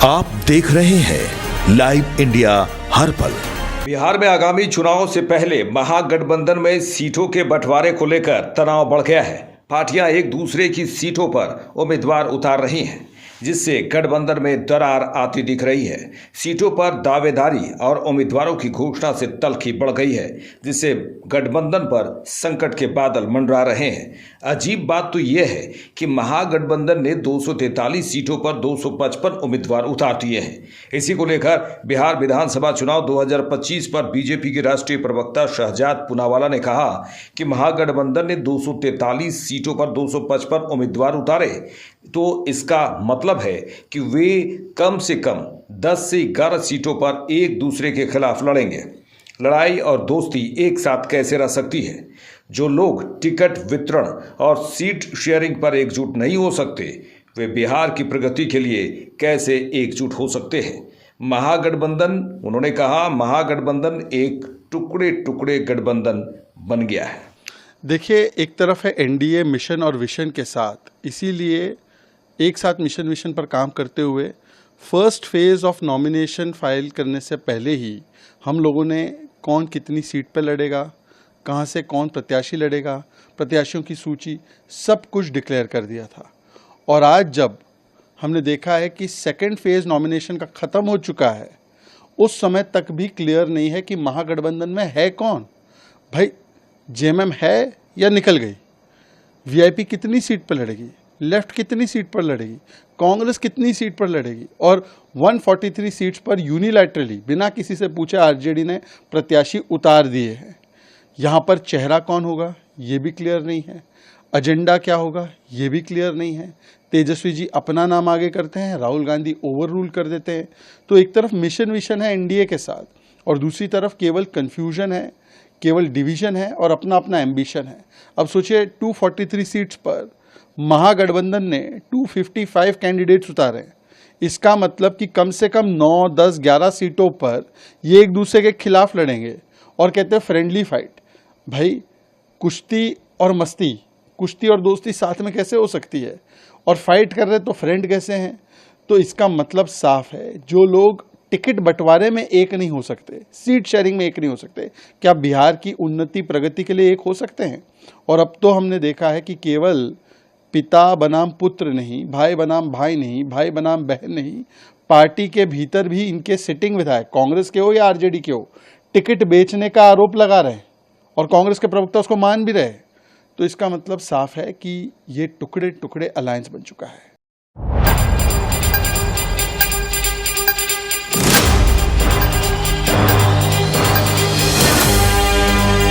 आप देख रहे हैं लाइव इंडिया हर पल। बिहार में आगामी चुनाव से पहले महागठबंधन में सीटों के बंटवारे को लेकर तनाव बढ़ गया है। पार्टियां एक दूसरे की सीटों पर उम्मीदवार उतार रही हैं, जिससे गठबंधन में दरार आती दिख रही है। सीटों पर दावेदारी और उम्मीदवारों की घोषणा से तल्खी बढ़ गई है, जिससे गठबंधन पर संकट के बादल मंडरा रहे हैं। अजीब बात तो यह है कि महागठबंधन ने 243 सीटों पर 255 उम्मीदवार उतार दिए हैं। इसी को लेकर बिहार विधानसभा चुनाव 2025 पर बीजेपी के राष्ट्रीय प्रवक्ता शहजाद पूनावाला ने कहा कि महागठबंधन ने 243 सीटों पर 255 उम्मीदवार उतारे, तो इसका मतलब है कि वे कम से कम 10 से 11 सीटों पर एक दूसरे के खिलाफ लड़ेंगे। लड़ाई और दोस्ती एक साथ कैसे रह सकती है? जो लोग टिकट वितरण और सीट शेयरिंग पर एकजुट नहीं हो सकते, वे बिहार की प्रगति के लिए कैसे एकजुट हो सकते हैं? महागठबंधन, उन्होंने कहा, महागठबंधन एक टुकड़े टुकड़े गठबंधन बन गया है। देखिए, एक तरफ है एनडीए मिशन और विजन के साथ, इसीलिए एक साथ मिशन विजन पर काम करते हुए first phase of nomination file करने से पहले ही हम लोगों ने कौन कितनी सीट पर लड़ेगा, कहां से कौन प्रत्याशी लड़ेगा, प्रत्याशियों की सूची, सब कुछ डिक्लेयर कर दिया था। और आज जब हमने देखा है कि सेकंड फेज नॉमिनेशन का ख़त्म हो चुका है, उस समय तक भी क्लियर नहीं है कि महागठबंधन में है कौन। भाई, जेएमएम है या निकल गई? वीआईपी कितनी सीट पर लड़ेगी? लेफ्ट कितनी सीट पर लड़ेगी? कांग्रेस कितनी सीट पर लड़ेगी? और 143 सीट्स पर यूनिलैटरली बिना किसी से पूछे आरजेडी ने प्रत्याशी उतार दिए हैं। यहाँ पर चेहरा कौन होगा ये भी क्लियर नहीं है, एजेंडा क्या होगा ये भी क्लियर नहीं है। तेजस्वी जी अपना नाम आगे करते हैं, राहुल गांधी ओवर रूल कर देते हैं। तो एक तरफ मिशन विजन है एनडीए के साथ, और दूसरी तरफ केवल कन्फ्यूजन है, केवल डिवीजन है और अपना अपना एम्बिशन है। अब सोचिए, 243 सीट्स पर महागठबंधन ने 255 कैंडिडेट्स उतारे। इसका मतलब कि कम से कम 9, 10, 11 सीटों पर ये एक दूसरे के खिलाफ लड़ेंगे और कहते हैं फ्रेंडली फाइट। भाई, कुश्ती और मस्ती, कुश्ती और दोस्ती साथ में कैसे हो सकती है? और फाइट कर रहे तो फ्रेंड कैसे हैं? तो इसका मतलब साफ है, जो लोग टिकट बंटवारे में एक नहीं हो सकते, सीट शेयरिंग में एक नहीं हो सकते, क्या बिहार की उन्नति प्रगति के लिए एक हो सकते हैं? और अब तो हमने देखा है कि केवल पिता बनाम पुत्र नहीं, भाई बनाम भाई नहीं, भाई बनाम बहन नहीं, पार्टी के भीतर भी इनके सिटिंग विधायक, कांग्रेस के हो या आरजेडी के हो, टिकट बेचने का आरोप लगा रहे हैं और कांग्रेस के प्रवक्ता उसको मान भी रहे। तो इसका मतलब साफ है कि ये टुकड़े टुकड़े अलायंस बन चुका है।